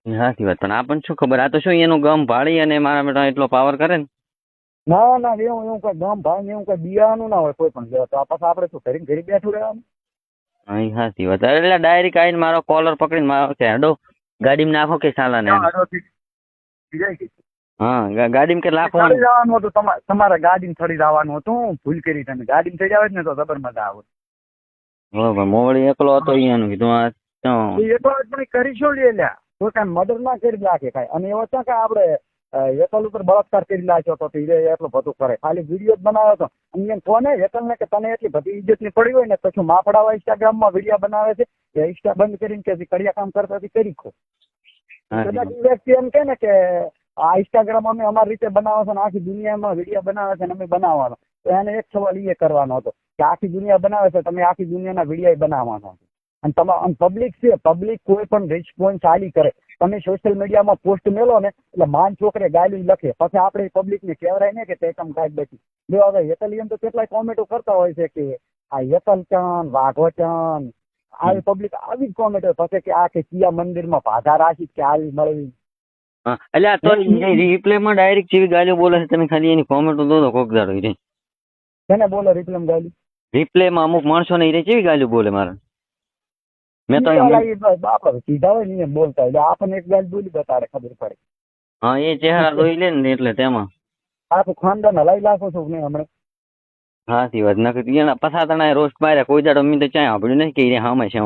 સાચી વાત, પણ આપણને શું ખબર, આ તો શું એનું ગમ ભાળી અને મારા બેટા એટલો પાવર કરે ને. ના ના એવું એવું કઈ ગામ ભાઈ એવું કઈ બિયાનું ના હોય કોઈ પણ તો પાછા આપણે શું ઘરે ઘરે બેઠું રહેવાનું. હા એ સાચી વાત, એટલે ડાયરેક્ટ આવીને મારો કોલર પકડીને મારો કે હેડો ગાડીમાં નાખો કે સાલાને એમ. હા ગાડીમાં કે લાખો. ચડી જવાનું હતું તમારે ગાડીમાં ચડી જવાનું હતું, ભૂલ કરી તમે ગાડીમાં ચડી આવે ને તો જબર મજા આવે. બરોબર, મોવડી એકલો હતો અહીંયાનું કીધું આ એ તો પણ કરીશું લે લ્યા તો કઈ મર્ડર ના કરી નાખે કાંઈ, અને એવો છે કે આપણે એકલ ઉપર બળાત્કાર કરી નાખ્યો તો એટલો બધું કરે, ખાલી વિડીયો જ બનાવ્યો હતો. અને કોને એકલ ને કે તને એટલી બધી ઇજ્જત ની પડી હોય ને તો શું માફડાવા ઇન્સ્ટાગ્રામમાં વિડીયો બનાવે છે કે ઇન્સ્ટા બંધ કરીને કે કડિયા કામ કરતા કરી ખો. કદાચ એ વ્યક્તિ એમ કે ને કે આ ઇન્સ્ટાગ્રામ અમે અમારી રીતે બનાવે છે ને આખી દુનિયામાં વિડીયો બનાવે છે ને અમે બનાવવાનો, તો એને એક સવાલ એ કરવાનો હતો કે આખી દુનિયા બનાવે છે તમે આખી દુનિયાના વિડીયો બનાવવાનો હતો. અને તમારે પબ્લિક છે, પબ્લિક કોઈ પણ રિસ્પોન્સ ચાલી કરે, તમે સોશિયલ મીડિયામાં પોસ્ટ મેલો ને એટલે માન છોકરે ગાયલું લખે, પછી આપણે પબ્લિક ને કહેવાય ને કે તે કામ કાઢ બેઠી. જો હવે હેતલિયન તો કેટલાય કોમેન્ટો કરતા હોય છે કે આ હેતલચંદ વાઘોચંદ આવી પબ્લિક આવી જ કોમેન્ટો પછી કે આ કે કિયા મંદિરમાં ભાધા રાખી કે આવી મળવી. એટલે આ તો રિપ્લે માં ડાયરેક્ટ જેવી ગાલીઓ બોલે છે, તમે ખાલી એની કોમેન્ટો દો કોક દાડો રે. તેને બોલો રિપ્લેમ ગાલી રિપ્લે માં અમુક માણસો ને જેવી ગાલીઓ બોલે મારે. મેં તો સીધા હોય ને બોલતા એટલે આપણને એક ગાલ બોલી બતાડે ખબર પડે. હા એ ચહેરા જોઈ લે ને એટલે તેમાં આખું ખાનદાન હલાવી નાખો છો ને હમણાં. સાચી વાત, નકર એના પસાતણા રોસ્ટ માર્યા કોઈ દાડો મી તો ચાય સાંભળ્યું નહીં કે હામે છે.